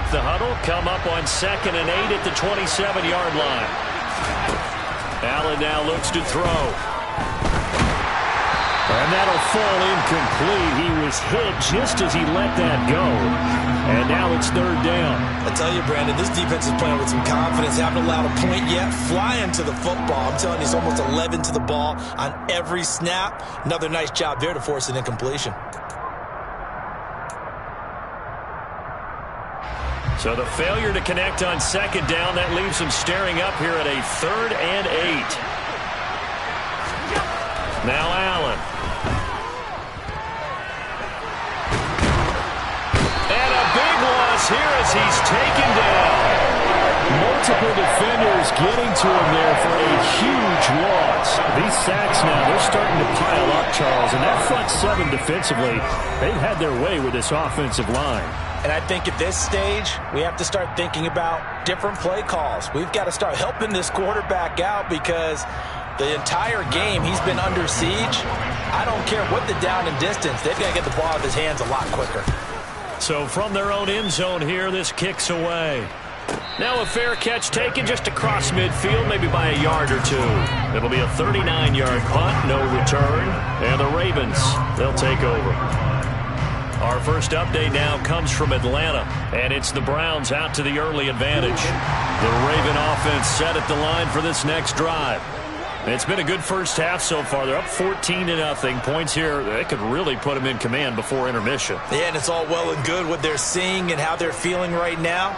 break the huddle, come up on 2nd and 8 at the 27-yard line. Allen now looks to throw. And that'll fall incomplete. He was hit just as he let that go. And now it's 3rd down. I tell you, Brandon, this defense is playing with some confidence. Haven't allowed a point yet. Flying to the football. I'm telling you, it's almost 11 to the ball on every snap. Another nice job there to force an incompletion. So the failure to connect on 2nd down, that leaves him staring up here at a 3rd and 8. Now Allen. And a big loss here as he's taken down. Multiple defenders getting to him there for a huge loss. These sacks now, they're starting to pile up, Charles. And that front 7 defensively, they've had their way with this offensive line. And I think at this stage, we have to start thinking about different play calls. We've got to start helping this quarterback out because the entire game he's been under siege. I don't care what the down and distance. They've got to get the ball out of his hands a lot quicker. So from their own end zone here, this kicks away. Now a fair catch taken just across midfield, maybe by a yard or two. It'll be a 39-yard punt, no return. And the Ravens, they'll take over. Our first update now comes from Atlanta, and it's the Browns out to the early advantage. The Raven offense set at the line for this next drive. It's been a good first half so far. They're up 14-0. Points here, they could really put them in command before intermission. Yeah, and it's all well and good what they're seeing and how they're feeling right now.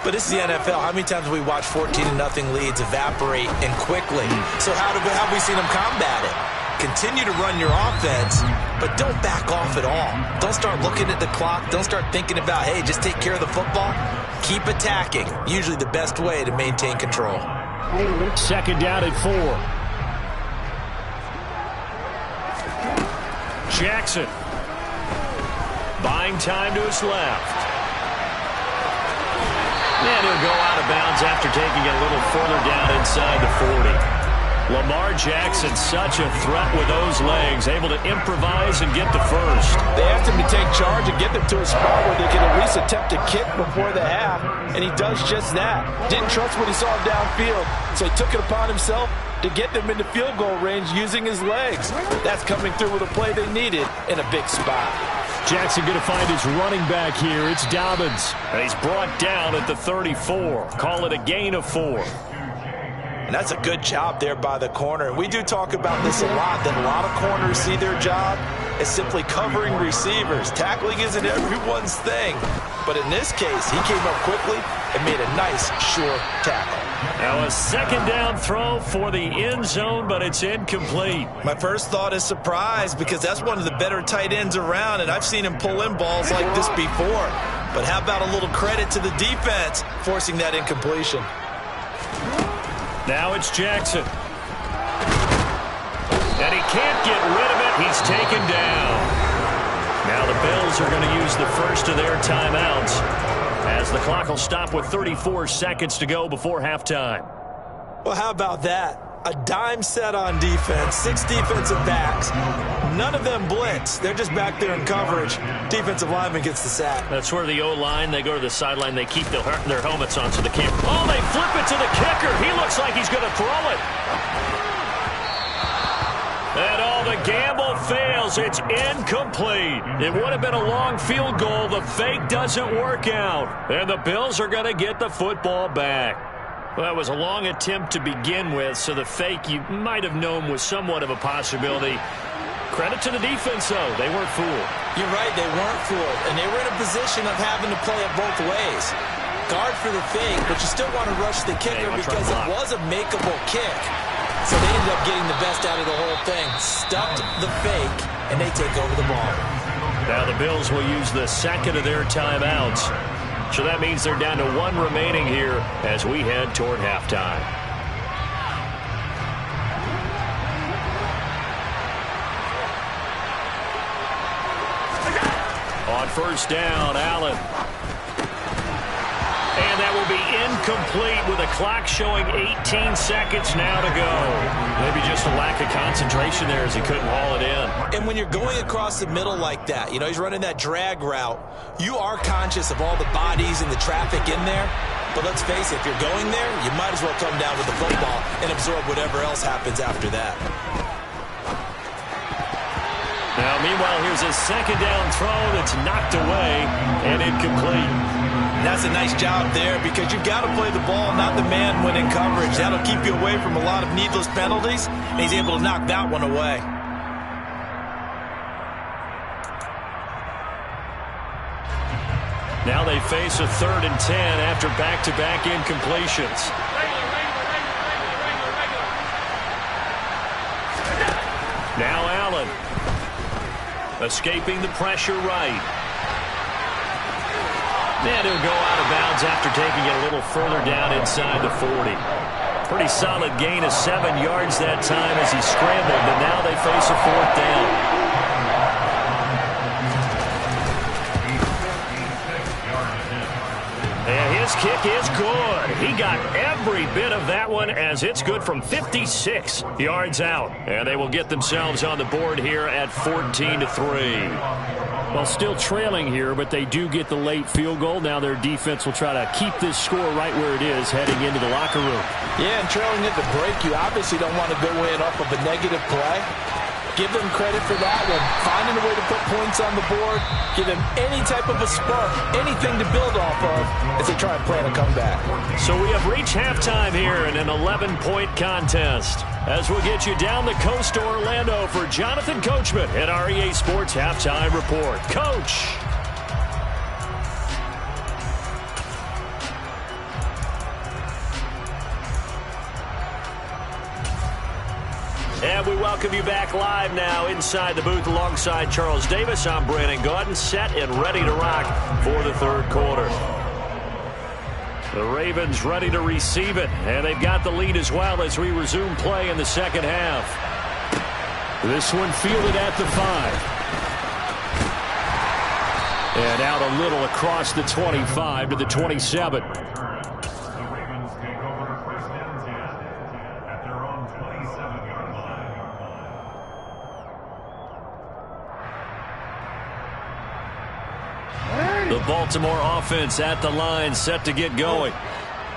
But this is the NFL. How many times have we watched 14-0 leads evaporate and quickly? So how have we seen them combat it? Continue to run your offense, but don't back off at all. Don't start looking at the clock. Don't start thinking about, hey, just take care of the football. Keep attacking. Usually the best way to maintain control. 2nd down and 4. Jackson. Buying time to his left. And he'll go out of bounds after taking it a little further down inside the 40. Lamar Jackson, such a threat with those legs, able to improvise and get the first. They asked him to take charge and get them to a spot where they can at least attempt a kick before the half, and he does just that. Didn't trust what he saw downfield, so he took it upon himself to get them into field goal range using his legs. That's coming through with a play they needed in a big spot. Jackson going to find his running back here. It's Dobbins. And he's brought down at the 34. Call it a gain of 4. And that's a good job there by the corner. We do talk about this a lot, that a lot of corners see their job as simply covering receivers. Tackling isn't everyone's thing. But in this case, he came up quickly and made a nice, sure tackle. Now a 2nd down throw for the end zone, but it's incomplete. My first thought is surprise because that's one of the better tight ends around, and I've seen him pull in balls like this before. But how about a little credit to the defense forcing that incompletion? Now it's Jackson. And he can't get rid of it. He's taken down. Now the Bills are going to use the first of their timeouts as the clock will stop with 34 seconds to go before halftime. Well, how about that? A dime set on defense, 6 defensive backs. None of them blitz. They're just back there in coverage. Defensive lineman gets the sack. That's where the O-line, they go to the sideline, they keep their helmets on so they can't. Oh, they flip it to the kicker. He looks like he's going to throw it. And all the gamble fails. It's incomplete. It would have been a long field goal. The fake doesn't work out. And the Bills are going to get the football back. Well, that was a long attempt to begin with, so the fake you might have known was somewhat of a possibility. Credit to the defense, though. They weren't fooled. You're right, they weren't fooled. And they were in a position of having to play it both ways. Guard for the fake, but you still want to rush the kicker because it was a makeable kick. So they ended up getting the best out of the whole thing. Stuffed the fake, and they take over the ball. Now the Bills will use the 2nd of their timeouts. So that means they're down to 1 remaining here as we head toward halftime. On first down, Allen. And And that will be incomplete with a clock showing 18 seconds now to go. Maybe just a lack of concentration there as he couldn't haul it in. And when you're going across the middle like that, you know, he's running that drag route, you are conscious of all the bodies and the traffic in there. But let's face it, if you're going there, you might as well come down with the football and absorb whatever else happens after that. Now, meanwhile, here's a second down throw that's knocked away and incomplete. That's a nice job there because you've got to play the ball, not the man when in coverage. That'll keep you away from a lot of needless penalties, and he's able to knock that one away. Now they face a 3rd and 10 after back-to-back incompletions. Now Allen. Escaping the pressure right. And he'll go out of bounds after taking it a little further down inside the 40. Pretty solid gain of 7 yards that time as he scrambled, but now they face a 4th down. And his kick is good. He got every bit of that one as it's good from 56 yards out. And they will get themselves on the board here at 14-3. Well, still trailing here, but they do get the late field goal. Now their defense will try to keep this score right where it is heading into the locker room. Yeah, and trailing at the break, you obviously don't want to go in off of a negative play. Give them credit for that one. Finding a way to put points on the board. Give them any type of a spark, anything to build off of as they try and plan a comeback. So we have reached halftime here in an 11-point contest. As we'll get you down the coast to Orlando for Jonathan Coachman at our EA Sports Halftime Report. Coach. And we welcome you back live now inside the booth alongside Charles Davis. I'm Brandon Gaudin, set and ready to rock for the 3rd quarter. The Ravens ready to receive it, and they've got the lead as well as we resume play in the 2nd half. This one fielded at the 5. And out a little across the 25 to the 27. The Baltimore offense at the line, set to get going.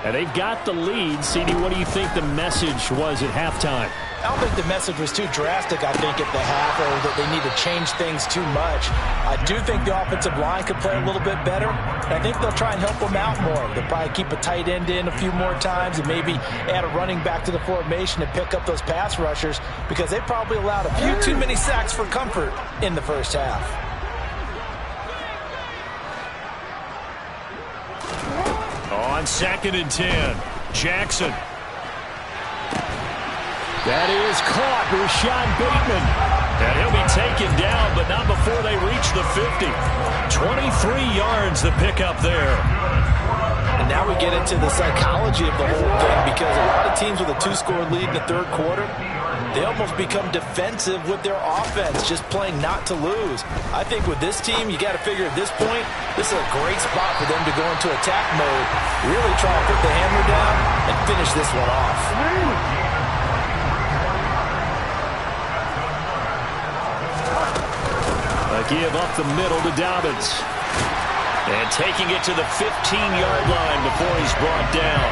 And they've got the lead. CD, what do you think the message was at halftime? I don't think the message was too drastic, I think, at the half, or that they need to change things too much. I do think the offensive line could play a little bit better. And I think they'll try and help them out more. They'll probably keep a tight end in a few more times and maybe add a running back to the formation and pick up those pass rushers because they probably allowed a few too many sacks for comfort in the first half. On 2nd and 10, Jackson. That is caught. Rashad Bateman. And he'll be taken down, but not before they reach the 50. 23 yards the pickup there. And now we get into the psychology of the whole thing because a lot of teams with a 2-score lead in the 3rd quarter, they almost become defensive with their offense, just playing not to lose. I think with this team, you got to figure at this point, this is a great spot for them to go into attack mode, really try to put the hammer down and finish this one off. A give up the middle to Dobbins. And taking it to the 15-yard line before he's brought down.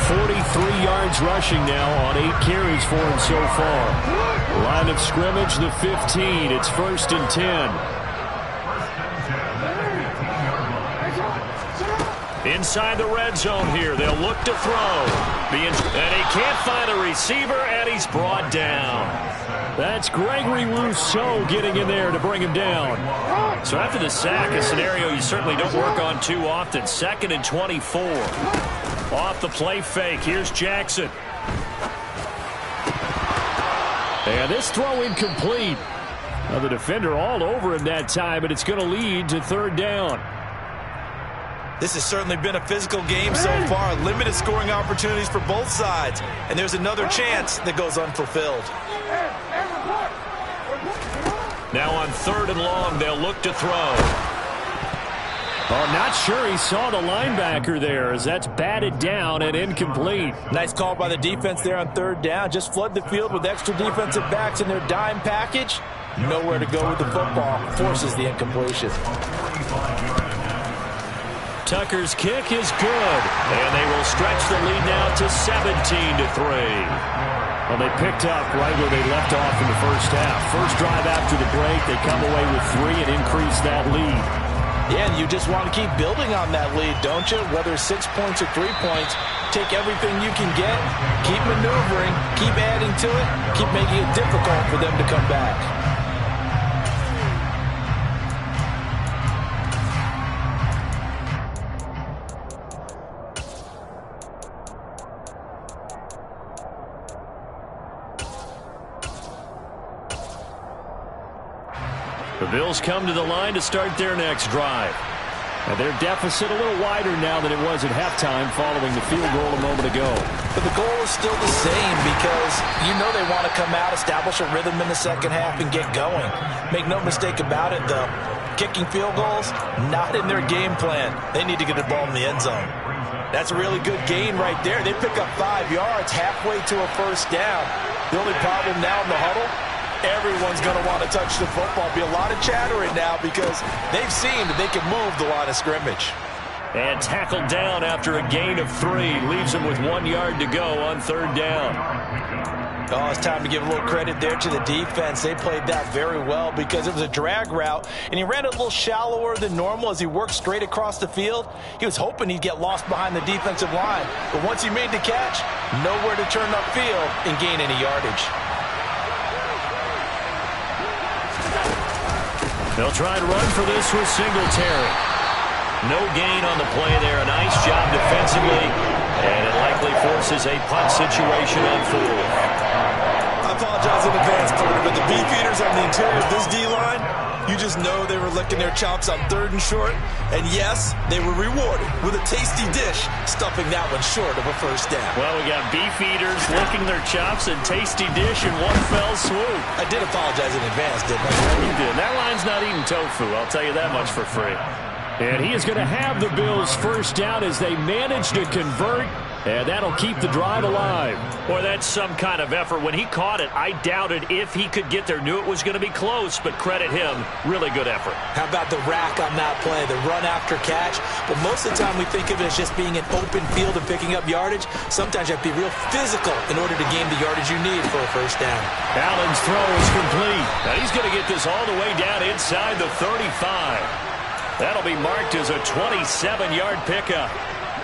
43 yards rushing now on 8 carries for him so far. Line of scrimmage, the 15. It's 1st and 10. Inside the red zone here, they'll look to throw. And he can't find a receiver, and he's brought down. That's Gregory Rousseau getting in there to bring him down. So after the sack, a scenario you certainly don't work on too often. 2nd and 24. Off the play fake, here's Jackson. And this throw incomplete. Now the defender all over him that time, but it's going to lead to 3rd down. This has certainly been a physical game so far. Limited scoring opportunities for both sides. And there's another chance that goes unfulfilled. Now on 3rd and long, they'll look to throw. Oh, not sure he saw the linebacker there as that's batted down and incomplete. Nice call by the defense there on third down. Just flood the field with extra defensive backs in their dime package. Nowhere to go with the football. Forces the incompletion. Tucker's kick is good, and they will stretch the lead now to 17-3. Well, they picked up right where they left off in the first half. First drive after the break, they come away with 3 and increase that lead. Yeah, and you just want to keep building on that lead, don't you? Whether it's 6 points or 3 points, take everything you can get, keep maneuvering, keep adding to it, keep making it difficult for them to come back. The Bills come to the line to start their next drive. And their deficit a little wider now than it was at halftime following the field goal a moment ago. But the goal is still the same because you know they want to come out, establish a rhythm in the second half, and get going. Make no mistake about it, though. Kicking field goals, not in their game plan. They need to get the ball in the end zone. That's a really good gain right there. They pick up 5 yards halfway to a first down. The only problem now in the huddle, everyone's going to want to touch the football. Be a lot of chattering now because they've seen that they can move the line of scrimmage. And tackled down after a gain of 3. Leaves him with 1 yard to go on third down. Oh, it's time to give a little credit there to the defense. They played that very well because it was a drag route, and he ran it a little shallower than normal as he worked straight across the field. He was hoping he'd get lost behind the defensive line, but once he made the catch, nowhere to turn upfield and gain any yardage. They'll try to run for this with Singletary. No gain on the play there. A nice job defensively, and it likely forces a punt situation on fourth. I apologize in advance, Porter, but the beefeaters on the interior of this D-line, you just know they were licking their chops on 3rd and short. And yes, they were rewarded with a tasty dish, stuffing that one short of a first down. Well, we got beefeaters licking their chops and tasty dish in one fell swoop. I did apologize in advance, didn't I? You did. That line's not eating tofu, I'll tell you that much for free. And he is going to have the Bills first down as they manage to convert, and that'll keep the drive alive. Boy, that's some kind of effort. When he caught it, I doubted if he could get there. Knew it was going to be close, but credit him. Really good effort. How about the rack on that play, the run after catch? But most of the time we think of it as just being an open field and picking up yardage. Sometimes you have to be real physical in order to gain the yardage you need for a first down. Allen's throw is complete. Now he's going to get this all the way down inside the 35. That'll be marked as a 27-yard pickup.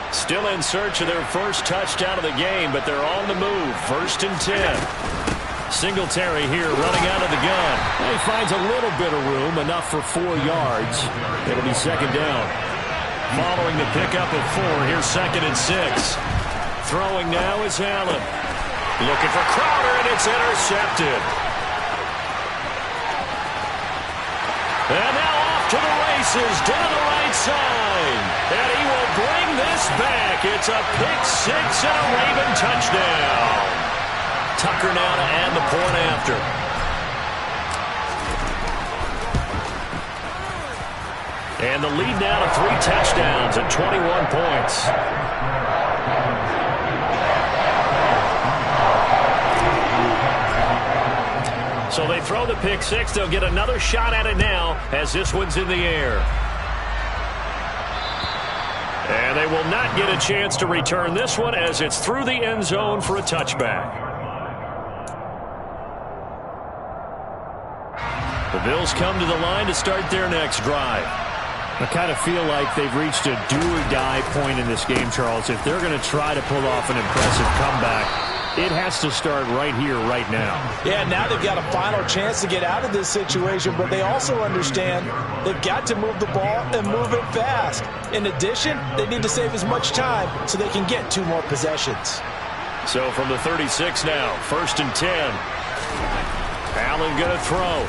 Still in search of their first touchdown of the game, but they're on the move. 1st and 10. Singletary here running out of the gun. He finds a little bit of room, enough for 4 yards. It'll be 2nd down. Following the pickup of 4, here's 2nd and 6. Throwing now is Allen. Looking for Crowder, and it's intercepted. And now off to the races down the right side. And he will bring this back. It's a pick-6 and a Raven touchdown. Tucker now to add the point after. And the lead now to 3 touchdowns and 21 points. So they throw the pick-6. They'll get another shot at it now as this one's in the air. And they will not get a chance to return this one as it's through the end zone for a touchback. The Bills come to the line to start their next drive. I kind of feel like they've reached a do-or-die point in this game, Charles. If they're going to try to pull off an impressive comeback, it has to start right here, right now. Yeah, now they've got a final chance to get out of this situation, but they also understand they've got to move the ball and move it fast. In addition, they need to save as much time so they can get 2 more possessions. So from the 36 now, 1st and 10. Allen going to throw.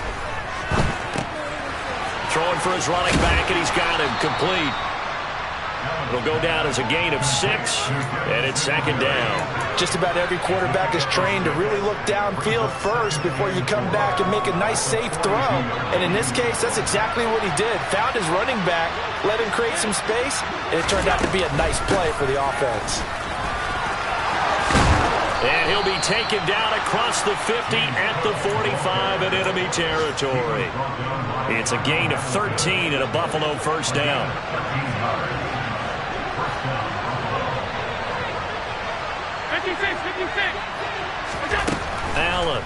Throwing for his running back, and he's got him complete. It'll go down as a gain of 6, and it's second down. Just about every quarterback is trained to really look downfield first before you come back and make a nice, safe throw. And in this case, that's exactly what he did. Found his running back, let him create some space, and it turned out to be a nice play for the offense. And he'll be taken down across the 50 at the 45 in enemy territory. It's a gain of 13 and a Buffalo first down. Allen.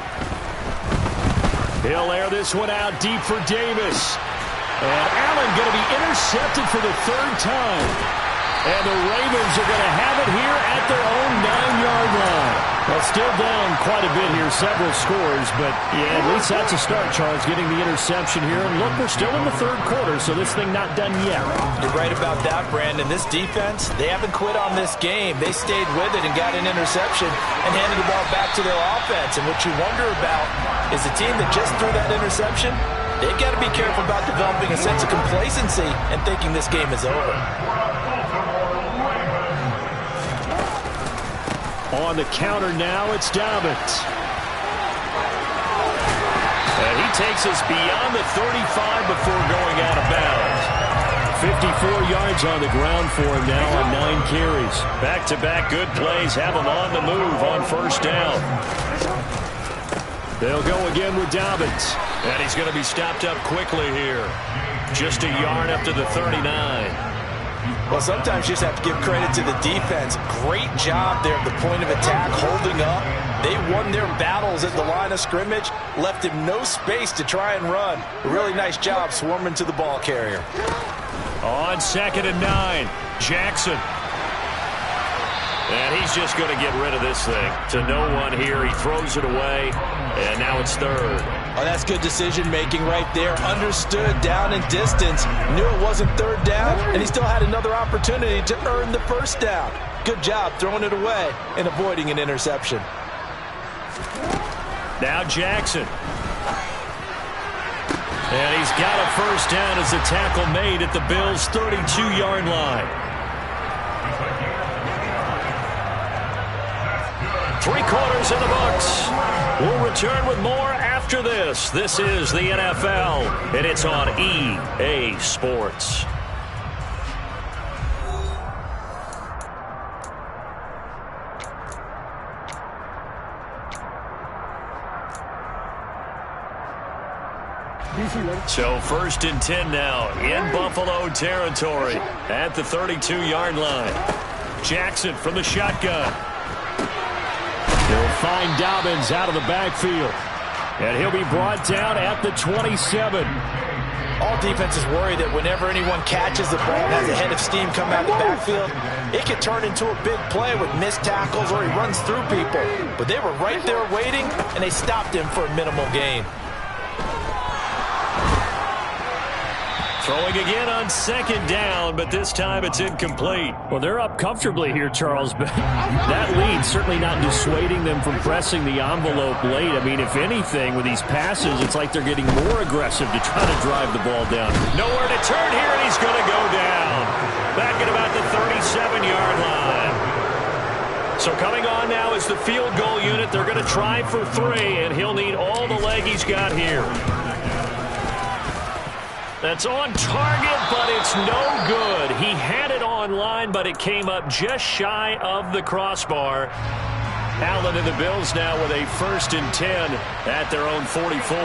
He'll air this one out deep for Davis. And Allen going to be intercepted for the 3rd time. And the Ravens are going to have it here at their own 9-yard line. Well, still down quite a bit here, several scores, but yeah, at least that's a start, Charles, getting the interception here. And look, we're still in the 3rd quarter, so this thing not done yet. You're right about that, Brandon. This defense, they haven't quit on this game. They stayed with it and got an interception and handed the ball back to their offense. And what you wonder about is the team that just threw that interception, they've got to be careful about developing a sense of complacency and thinking this game is over. On the counter now, it's Dobbins. And he takes us beyond the 35 before going out of bounds. 54 yards on the ground for him now on 9 carries. Back-to-back good plays have him on the move on first down. They'll go again with Dobbins. And he's going to be stopped up quickly here. Just a yard up to the 39. Well, sometimes you just have to give credit to the defense. Great job there at the point of attack, holding up. They won their battles at the line of scrimmage, left him no space to try and run. A really nice job swarming to the ball carrier. On 2nd and 9, Jackson. And he's just going to get rid of this thing. To no one here. He throws it away, and now it's 3rd. Oh, that's good decision-making right there. Understood down and distance. Knew it wasn't 3rd down, and he still had another opportunity to earn the 1st down. Good job throwing it away and avoiding an interception. Now Jackson. And he's got a 1st down as the tackle made at the Bills' 32-yard line. 3 quarters in the books. We'll return with more after this. This is the NFL, and it's on EA Sports. So 1st and 10 now in Buffalo territory at the 32-yard line. Jackson from the shotgun. He'll find Dobbins out of the backfield. And he'll be brought down at the 27. All defenses worry that whenever anyone catches the ball and has a head of steam come out of the backfield, it could turn into a big play with missed tackles or he runs through people. But they were right there waiting, and they stopped him for a minimal gain. Throwing again on 2nd down, but this time it's incomplete. Well, they're up comfortably here, Charles, but that lead certainly not dissuading them from pressing the envelope late. I mean, if anything, with these passes, it's like they're getting more aggressive to try to drive the ball down. Nowhere to turn here, and he's going to go down. Back at about the 37-yard line. So coming on now is the field goal unit. They're going to try for 3, and he'll need all the leg he's got here. That's on target, but it's no good. He had it on line, but it came up just shy of the crossbar. Allen and the Bills now with a 1st and 10 at their own 44.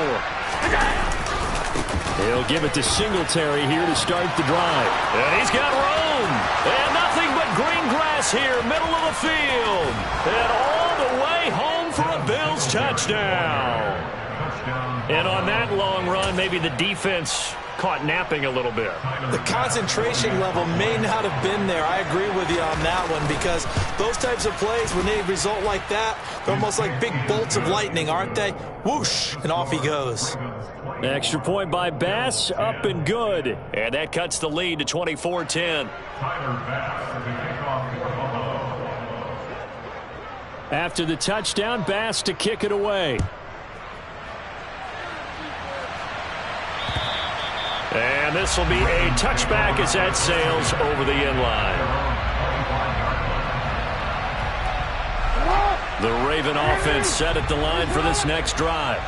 He'll give it to Singletary here to start the drive. And he's got room. And nothing but green grass here, middle of the field. And all the way home for a Bills touchdown. And on that long run, maybe the defense caught napping a little bit. The concentration level may not have been there. I agree with you on that one, because those types of plays, when they result like that, they're almost like big bolts of lightning, aren't they? Whoosh, and off he goes. Extra point by Bass, up and good. And that cuts the lead to 24-10. After the touchdown, Bass to kick it away. And this will be a touchback as that sails over the end line. Raven offense set at the line for this next drive.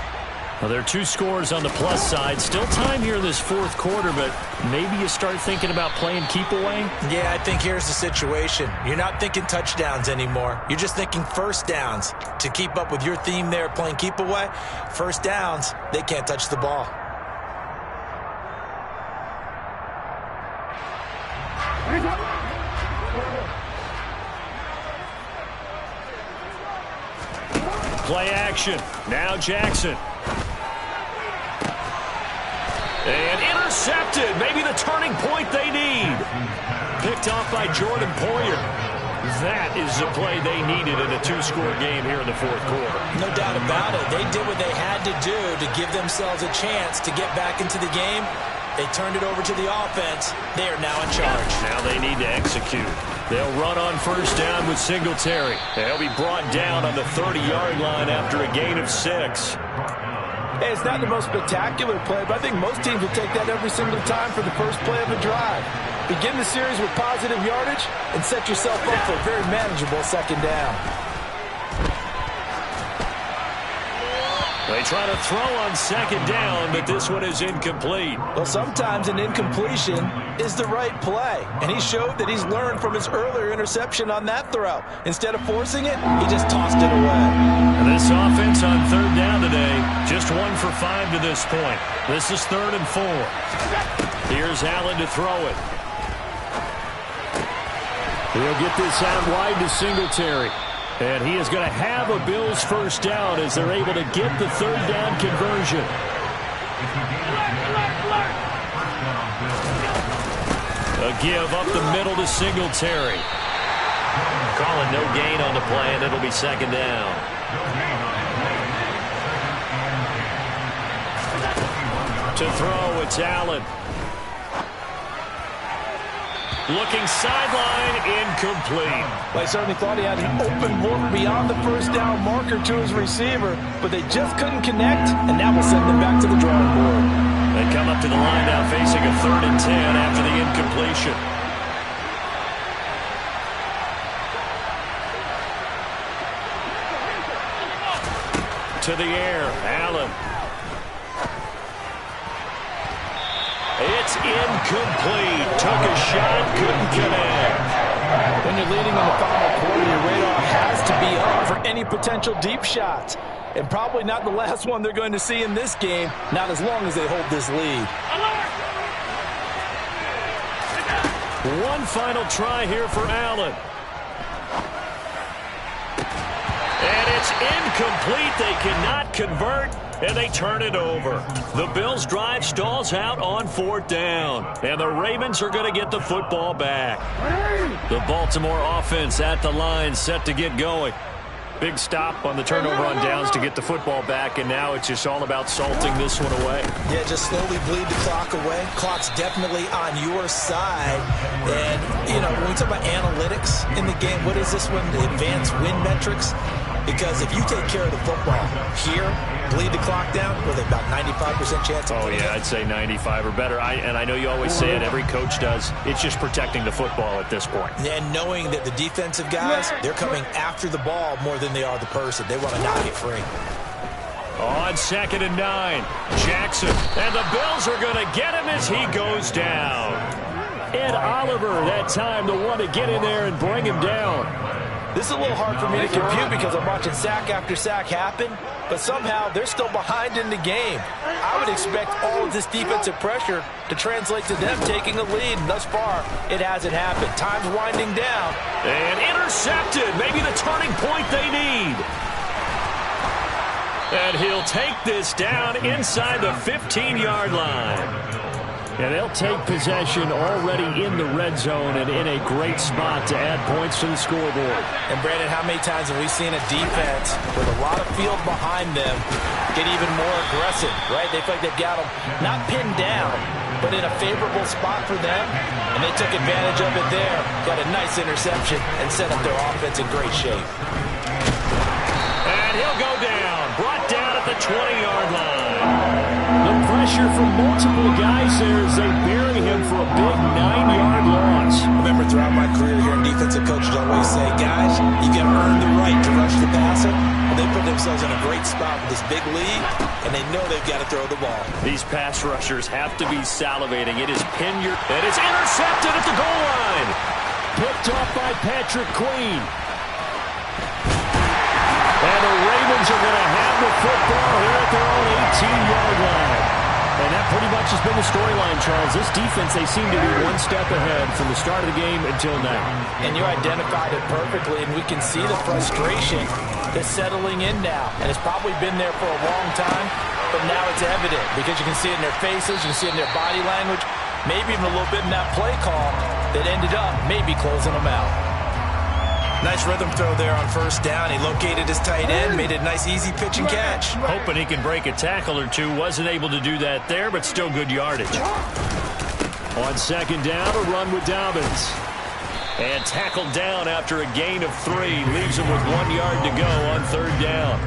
Well, there are 2 scores on the plus side. Still time here in this fourth quarter, but maybe you start thinking about playing keep away? Yeah, I think here's the situation. You're not thinking touchdowns anymore. You're just thinking first downs. To keep up with your theme there, playing keep away, first downs, they can't touch the ball. Play action. Now Jackson. And intercepted. Maybe the turning point they need. Picked off by Jordan Poyer. That is the play they needed in a 2-score game here in the fourth quarter. No doubt about it. They did what they had to do to give themselves a chance to get back into the game. They turned it over to the offense. They are now in charge. Now they need to execute. They'll run on first down with Singletary. They'll be brought down on the 30-yard line after a gain of 6. Hey, it's not the most spectacular play, but I think most teams will take that every single time for the first play of a drive. Begin the series with positive yardage and set yourself up for a very manageable second down. They try to throw on second down, but this one is incomplete. Well, sometimes an incompletion is the right play, and he showed that he's learned from his earlier interception on that throw. Instead of forcing it, he just tossed it away. And this offense on third down today, just 1 for 5 to this point. This is 3rd and 4. Here's Allen to throw it. He'll get this out wide to Singletary. And he is going to have a Bills first down as they're able to get the third down conversion. A give up the middle to Singletary. Calling no gain on the play, and it'll be second down. To throw, it's Allen. Looking sideline, incomplete. Well, I certainly thought he had an open look beyond the first down marker to his receiver, but they just couldn't connect, and that will send them back to the drawing board. They come up to the line now facing a 3rd and 10 after the incompletion. To the air, Allen. It's incomplete. Took a shot, couldn't connect. When you're leading in the final quarter, your radar has to be on for any potential deep shots. And probably not the last one they're going to see in this game, not as long as they hold this lead. One final try here for Allen. And it's incomplete. They cannot convert. And they turn it over. The Bills' drive stalls out on 4th down. And the Ravens are going to get the football back. The Baltimore offense at the line, set to get going. Big stop on the turnover on downs to get the football back, and now it's just all about salting this one away. Yeah, just slowly bleed the clock away. Clock's definitely on your side. And, you know, when we talk about analytics in the game, what is this one? The advanced win metrics? Because if you take care of the football here, bleed the clock down with about 95% chance of winning. Oh, yeah, I'd say 95 or better. And I know you always say it, every coach does. It's just protecting the football at this point. And knowing that the defensive guys, they're coming after the ball more than they are the person. They want to knock it free. On 2nd and 9, Jackson. And the Bills are going to get him as he goes down. Ed Oliver, that time, the one to get in there and bring him down. This is a little hard for me to compute because I'm watching sack after sack happen, but somehow they're still behind in the game. I would expect all of this defensive pressure to translate to them taking a lead. Thus far, it hasn't happened. Time's winding down. And intercepted. Maybe the turning point they need. And he'll take this down inside the 15-yard line. And they'll take possession already in the red zone and in a great spot to add points to the scoreboard. And, Brandon, how many times have we seen a defense with a lot of field behind them get even more aggressive, right? They feel like they've got them not pinned down, but in a favorable spot for them, and they took advantage of it there. Got a nice interception and set up their offense in great shape. And he'll go down, brought down at the 20-yard line. The pressure from multiple guys there as they bury him for a big 9-yard loss. Remember, throughout my career here, defensive coaches always say, guys, you got to earn the right to rush the passer. And they put themselves in a great spot with this big lead, and they know they've got to throw the ball. These pass rushers have to be salivating. It is Pinyard, and it's intercepted at the goal line. Picked off by Patrick Queen. And the Ravens are going to have the football here at their own 18-yard line. And that pretty much has been the storyline, Charles. This defense, they seem to be one step ahead from the start of the game until now. And you identified it perfectly, and we can see the frustration that's settling in now. And it's probably been there for a long time, but now it's evident because you can see it in their faces, you can see it in their body language, maybe even a little bit in that play call that ended up maybe closing them out. Nice rhythm throw there on first down. He located his tight end, made it a nice easy pitch and catch. Hoping he can break a tackle or two. Wasn't able to do that there, but still good yardage. On second down, a run with Dobbins. And tackled down after a gain of 3. Leaves him with 1 yard to go on third down.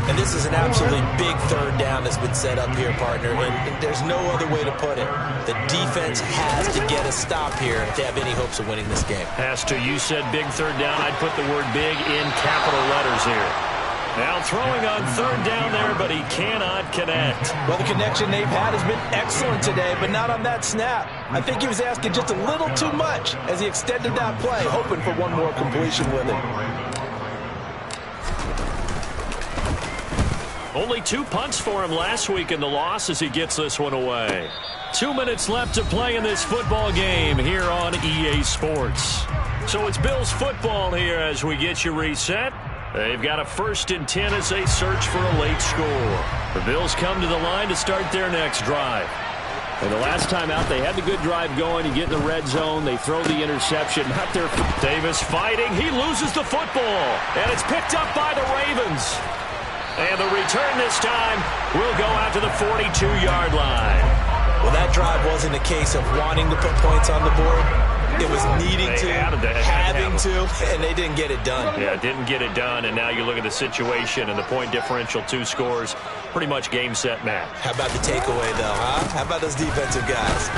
And this is an absolutely big third down that's been set up here, partner. And there's no other way to put it. The defense has to get a stop here if they have any hopes of winning this game. Has to. You said big third down. I'd put the word big in capital letters here. Now throwing on third down there, but he cannot connect. Well, the connection they've had has been excellent today, but not on that snap. I think he was asking just a little too much as he extended that play, hoping for one more completion with it. Only 2 punts for him last week in the loss as he gets this one away. 2 minutes left to play in this football game here on EA Sports. So it's Bills football here as we get you reset. They've got a 1st and 10 as they search for a late score. The Bills come to the line to start their next drive. And the last time out, they had the good drive going. You get in the red zone. They throw the interception. Not their. Davis fighting. He loses the football. And it's picked up by the Ravens. And the return this time will go out to the 42-yard line. Well, that drive wasn't a case of wanting to put points on the board. It was needing to, having to, and they didn't get it done. Yeah, didn't get it done, and now you look at the situation and the point differential, 2 scores, pretty much game, set, match. How about the takeaway, though, huh? How about those defensive guys?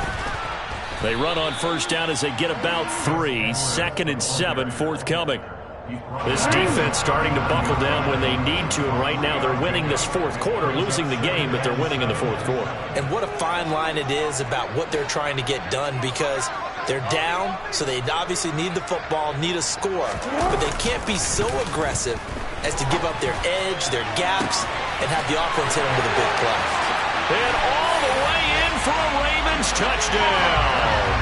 They run on first down as they get about 3. 2nd and 7, forthcoming. This defense starting to buckle down when they need to, and right now they're winning this 4th quarter, losing the game, but they're winning in the 4th quarter. And what a fine line it is about what they're trying to get done, because they're down, so they obviously need the football, need a score, but they can't be so aggressive as to give up their edge, their gaps, and have the offense hit them with a big play. And all the way in for a Ravens touchdown.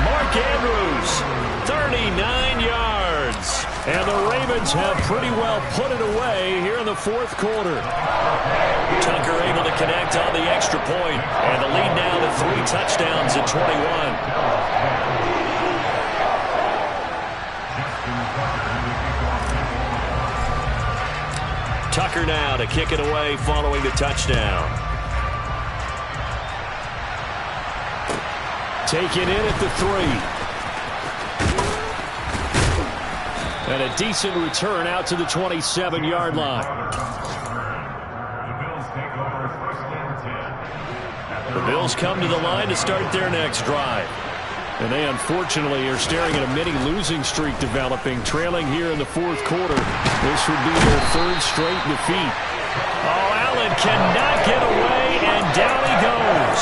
Mark Andrews, 39 yards. And the Ravens have pretty well put it away here in the 4th quarter. Tucker able to connect on the extra point, and the lead now to 3 touchdowns at 21. Tucker now to kick it away following the touchdown. Taken in at the 3. And a decent return out to the 27-yard line. The Bills come to the line to start their next drive. And they unfortunately are staring at a mini losing streak developing, trailing here in the 4th quarter. This would be their 3rd straight defeat. Oh, Allen cannot get away, and down he goes.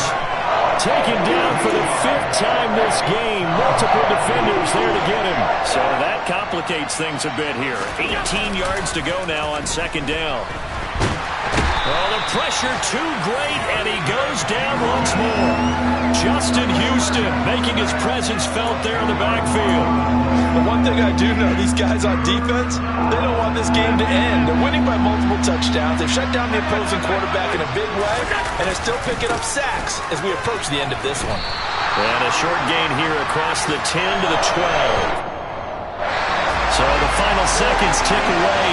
Taken down for the 5th time this game. Multiple defenders there to get him. So that complicates things a bit here. 18 yards to go now on 2nd down. Oh, the pressure too great, and he goes down once more. Justin Houston making his presence felt there in the backfield. The one thing I do know, these guys on defense, they don't want this game to end. They're winning by multiple touchdowns. They've shut down the opposing quarterback in a big way, and they're still picking up sacks as we approach the end of this one. And a short gain here across the 10 to the 12. So the final seconds tick away